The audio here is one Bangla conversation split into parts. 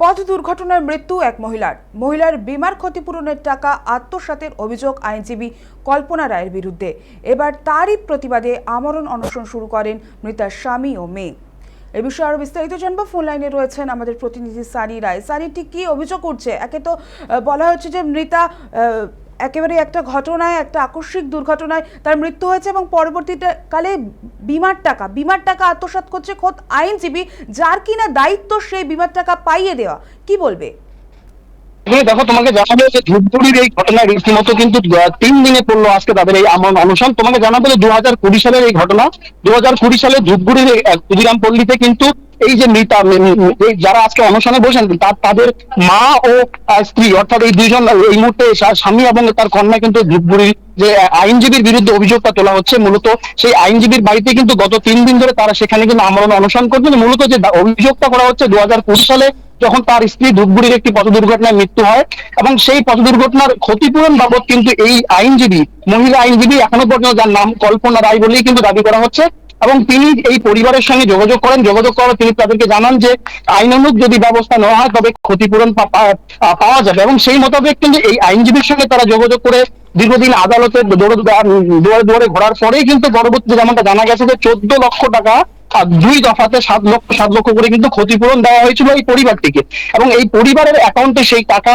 পথ দুর্ঘটনায় মৃত্যু এক মহিলার বিমার ক্ষতিপূরণের টাকা আত্মসাতের অভিযোগ আইনজীবী কল্পনা রায়ের বিরুদ্ধে। এবার তারই প্রতিবাদে আমরণ অনশন শুরু করেন মৃতার স্বামী ও মেয়ে। এ বিষয়ে আরো বিস্তারিত জানবো, ফোন লাইনে রয়েছেন আমাদের প্রতিনিধি সানি রায়। সানি, ঠিক কি অভিযোগ করছে? একে তো বলা হচ্ছে যে মৃতা একেবারে একটা ঘটনায়, একটা আকস্মিক দুর্ঘটনায় তার মৃত্যু হয়েছে এবং পরবর্তীতে কালে বিমার টাকা আত্মসাৎ করছে খোদ আইনজীবী, যার কিনা দায়িত্ব সেই বিমার টাকা পাইয়ে দেওয়া। কি বলবে? দেখো, তোমাকে জানাবো যে ধূপগুড়ির এই ঘটনা রীতিমতো কিন্তু 3 দিনে পড়লো আজকে তাদের এই আমরণ অনশন। তোমাকে জানাবো যে 2020 সালের এই ঘটনা। 2020 সালে ধূপগুড়ির ক্ষুদিরাম পল্লীতে কিন্তু এই যে মৃতা, যারা আজকে অনশনে বসেন তাদের মা ও স্ত্রী, অর্থাৎ এই দুইজন এই মুহূর্তে স্বামী এবং তার কন্যা কিন্তু ধূপগুড়ির যে আইনজীবীর বিরুদ্ধে অভিযোগটা তোলা হচ্ছে, মূলত সেই আইনজীবীর বাড়িতে কিন্তু গত 3 দিন ধরে তারা সেখানে কিন্তু আমরণ অনশন করছেন। মূলত যে অভিযোগটা করা হচ্ছে 2020 সালে যখন তার স্ত্রী ধূপগুড়ির একটি পথ দুর্ঘটনায় মৃত্যু হয় এবং সেই পথ দুর্ঘটনার ক্ষতিপূরণ বাবদ কিন্তু এই মহিলা আইনজীবী এখনো পর্যন্ত, যার নাম কল্পনা রায় বলেই কিন্তু দাবি করা হচ্ছে, এবং তিনি এই পরিবারের সঙ্গে যোগাযোগ করার তিনি তাদেরকে জানান যে আইনানুগ যদি ব্যবস্থা নেওয়া হয় তবে ক্ষতিপূরণ পাওয়া যাবে। এবং সেই মোতাবেক কিন্তু এই আইনজীবীর সঙ্গে তারা যোগাযোগ করে দীর্ঘদিন আদালতে দুয়ারে ঘোরার পরেই কিন্তু পরবর্তীতে যেমনটা জানা গেছে যে 14 লক্ষ টাকা 2 দফাতে 7 লক্ষ করে কিন্তু ক্ষতিপূরণ দেওয়া হয়েছিল এই পরিবারটিকে, এবং এই পরিবারের অ্যাকাউন্টে সেই টাকা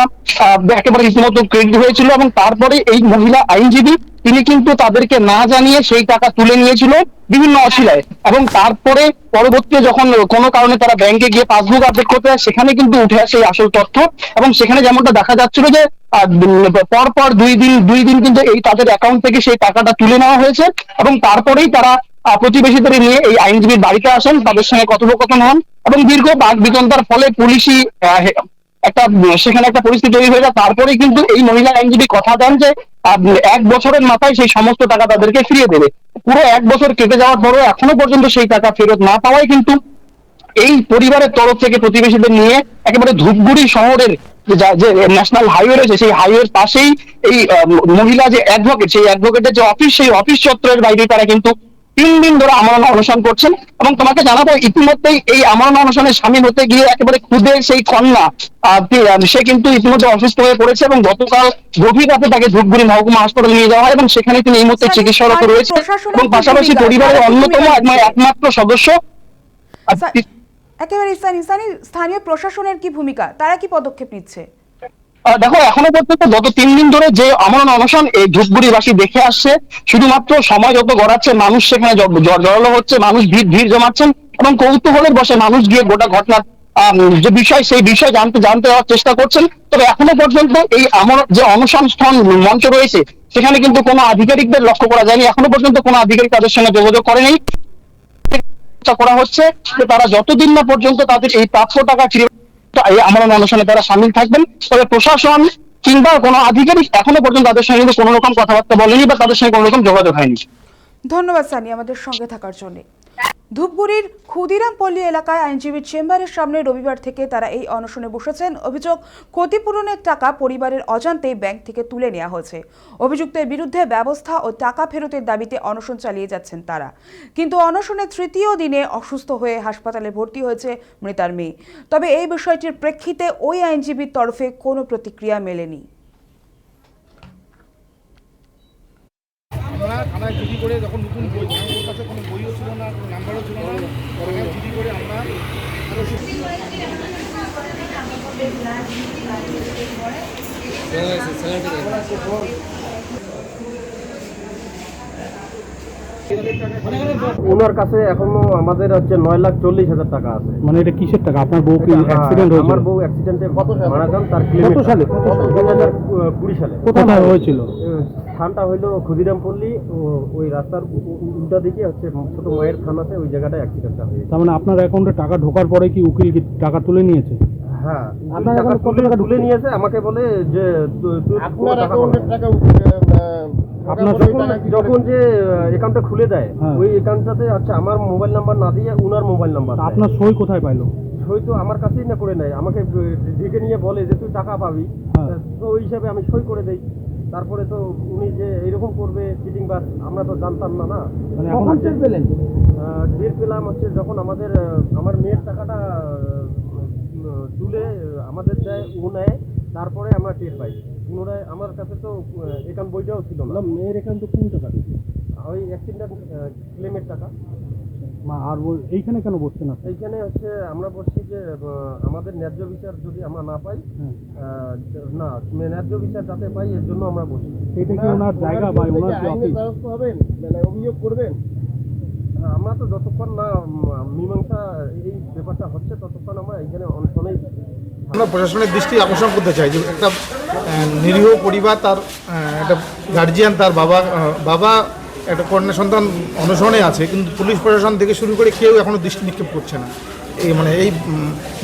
একেবারে রীতিমতো ক্রেডিট হয়েছিল। এবং তারপরে এই মহিলা আইনজীবী তিনি কিন্তু তাদেরকে না জানিয়ে সেই টাকা তুলে নিয়েছিল বিভিন্ন অছিলায়, এবং তারপরে পরবর্তীতে যখন কোনো কারণে তারা ব্যাংকে গিয়ে পাসবুক আপডেট করতে হয় সেখানে কিন্তু উঠে আসে এই আসল তথ্য। এবং সেখানে যেমনটা দেখা যাচ্ছিল যে পরপর 2 দিন কিন্তু এই তাদের অ্যাকাউন্ট থেকে সেই টাকাটা তুলে নেওয়া হয়েছে, এবং তারপরেই তারা প্রতিবেশীদের নিয়ে এই আইনজীবীর বাড়িতে আসেন, তাদের সঙ্গে কথোপকথন হন, এবং দীর্ঘ বাক বিতন্ডার ফলে পুলিশি সেখানে একটা পরিস্থিতি তৈরি হয়ে যায়। তারপরে কিন্তু এই মহিলা আইনজীবী কথা দেন যে 1 বছরের মাথায় সেই সমস্ত টাকা তাদেরকে ফিরিয়ে দেবে। পুরো 1 বছর কেটে যাওয়ার পরও এখনো পর্যন্ত সেই টাকা ফেরত না পাওয়ায় কিন্তু এই পরিবারের তরফ থেকে প্রতিবেশীদের নিয়ে একেবারে ধূপগুড়ি শহরের যে ন্যাশনাল হাইওয়ে রয়েছে সেই হাইওয়ের পাশেই এই মহিলা যে অ্যাডভোকেট, সেই অ্যাডভোকেটের যে অফিস, সেই অফিস চত্বরের বাইরে তারা কিন্তু 3 দিন ধরে আমরণ অনশন করছেন। এবং তোমাকে জানাবো, ইতিমধ্যেই এই আমরণ অনশনে সামিল হতে গিয়ে একেবারে খুদে সেই কন্যা সে কিন্তু ইতিমধ্যে অসুস্থ হয়ে পড়েছে, এবং গতকাল গভীর রাতে তাকে ধূপগুড়ি মহকুমা হাসপাতালে নিয়ে যাওয়া হয়, এবং সেখানে তিনি এই মুহূর্তে চিকিৎসারত রয়েছে। এবং পাশাপাশি পরিবারের অন্যতম একমাত্র সদস্য একেবারে স্থানীয় প্রশাসনের কি ভূমিকা? তারা কি পদক্ষেপ নিচ্ছে? দেখো, এখনো পর্যন্ত গত 3 দিন ধরে যে আমরণ অনশন এই ধূপগুড়িবাসী দেখে আসছে, শুধুমাত্র সময় যত গড়াচ্ছে মানুষ সেখানে জড়ালো হচ্ছে, মানুষ ভিড় জমাচ্ছেন, এবং কৌতূহলের বসে মানুষ গিয়ে গোটা ঘটনার যে বিষয় সেই বিষয় জানতে যাওয়ার চেষ্টা করছেন। তবে এখনো পর্যন্ত এই যে অনশন স্থল মঞ্চ রয়েছে সেখানে কিন্তু কোনো আধিকারিকদের লক্ষ্য করা যায়নি। এখনো পর্যন্ত কোনো আধিকারিক তাদের সঙ্গে যোগাযোগ করেনি। করা হচ্ছে যে তারা যতদিন না পর্যন্ত তাদের এই প্রাপ্য টাকা ফিরে এই আমরণ অনশনে তারা সামিল থাকবেন। তবে প্রশাসন কিংবা কোনো আধিকারিক এখনো পর্যন্ত তাদের সঙ্গে কোনো রকম কথাবার্তা বলেনি বা তাদের সঙ্গে কোনো রকম যোগাযোগ হয়নি। ধন্যবাদ সানি আমাদের সঙ্গে থাকার জন্য। ধূপগুড়ির ক্ষুদিরাম পল্লী এলাকায় আইনজীবীর চেম্বারের সামনে রবিবার থেকে তারা এই অনশনে বসেছেন। অভিযোগ, ক্ষতিপূরণের টাকা পরিবারের অজান্তেই ব্যাংক থেকে তুলে নেওয়া হয়েছে। অভিযুক্তের বিরুদ্ধে ব্যবস্থা ও টাকা ফেরতের দাবিতে অনশন চালিয়ে যাচ্ছেন তারা। কিন্তু অনশনের 3য় দিনে অসুস্থ হয়ে হাসপাতালে ভর্তি হয়েছে মৃতার মেয়ে। তবে এই বিষয়টির প্রেক্ষিতে ওই আইনজীবীর তরফে কোনো প্রতিক্রিয়া মেলেনি। আমরা থানায় জিডি করে যখন নতুন বই, আমার কাছে কোনো বইও ছিল না, কোনো নাম্বারও ছিল না, থানায় জিডি করে আমরা ওনার কাছে এখনো আমাদের হচ্ছে 9,40,000 টাকা আছে। মানে এটা কিসের টাকা? আপনার বউ কি অ্যাক্সিডেন্ট হয়েছিল? আমার বউ অ্যাক্সিডেন্টে মারা যান, তার ক্লেম কত সালে? 2020 সালে। কোথায় হয়েছিল? স্থানটা হইলো ক্ষুদিরাম পল্লী, ওই রাস্তার উল্টা দিকে হচ্ছে ছোট মায়ের থান আছে, ওই জায়গাটায় অ্যাক্সিডেন্টটা হয়েছে। তার মানে আপনার অ্যাকাউন্টে টাকা ঢোকার পরে কি উকিল কি টাকা তুলে নিয়েছে? হ্যাঁ, আপনার টাকা তুলে নিয়েছে। আমাকে বলে যে আপনার অ্যাকাউন্টের টাকা আপনার যখন যে অ্যাকাউন্টটা খুলে দেয়, ওই অ্যাকাউন্টটাতে হচ্ছে আমার মোবাইল নাম্বার না দিয়ে উনার মোবাইল নাম্বার। আপনার সই কোথায় পাইলো? সই তো আমার কাছেই না করে নেয়, আমাকে ডেকে নিয়ে বলে যে তুই টাকা পাবি, তো ওই হিসাবে আমি সই করে দেই। তারপরে তো উনি যে এরকম করবে চিটিং বাস আমরা তো জানতাম না। মানে এখন টের পেলেন? টের পেলাম হচ্ছে যখন আমার মেয়ের টাকাটা তুলে আমাদের দেয়, ও নেয়, তারপরে আমরা টের পাই। পুনরায় আমার কাছে তো অ্যাকাউন্ট বইটাও ছিল না। মেয়ের এখানে তো কোন টাকা দিচ্ছে? ওই অ্যাক্সিডেন্ট ক্লেমের টাকা। আর এইখানে কেন বসছেন আপনি? এইখানে হচ্ছে আমরা বলছি যে আমাদের ন্যায্য বিচার যদি আমরা না পাই, না ন্যায্য বিচার যাতে পাই এর জন্য আমরা বলছি। এটা কি ওনার জায়গা বা ওনার কি অফিস? হবেন মানে অভিযোগ করবেন? আমরা তো যতক্ষণ না মীমাংসা এই ব্যাপারটা হচ্ছে ততক্ষণ আমরা এখানে অনেক আমরা প্রশাসনের দৃষ্টি আকর্ষণ করতে চাই যে একটা নিরীহ পরিবার, তার একটা গার্জিয়ান, তার বাবা একটা কন্যা সন্তান অনশনে আছে, কিন্তু পুলিশ প্রশাসন থেকে শুরু করে কেউ এখনও দৃষ্টি নিক্ষেপ করছে না। এই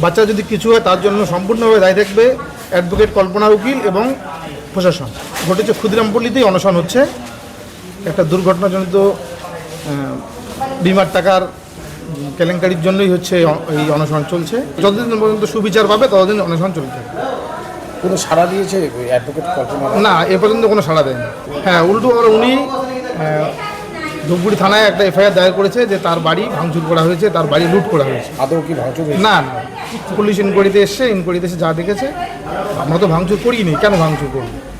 বাচ্চা যদি কিছু হয় তার জন্য সম্পূর্ণভাবে দায়ী থাকবে অ্যাডভোকেট কল্পনা উকিল এবং প্রশাসন। ঘটেছে ক্ষুদিরামপল্লীতেই অনশন হচ্ছে, একটা দুর্ঘটনাজনিত বিমার টাকার কেলেঙ্কারির জন্যই হচ্ছে এই অনশন চলছে। যতদিন পর্যন্ত সুবিচার পাবে ততদিন অনশন চলতে থাকবে। কোনো সাড়া দিয়েছে অ্যাডভোকেট কল্পনা? না, এ পর্যন্ত কোনো সাড়া দেয়নি। হ্যাঁ, উল্টো আবার উনি ধূপগুড়ি থানায় একটা এফআইআর দায়ের করেছে যে তার বাড়ি ভাঙচুর করা হয়েছে, তার বাড়ি লুট করা হয়েছে। আদৌ কি ভাঙচুর হয়েছে? না, পুলিশ ইনকোয়ারিতে এসে যা দেখেছে আমরা তো ভাঙচুর করিনি, কেন ভাঙচুর করবো?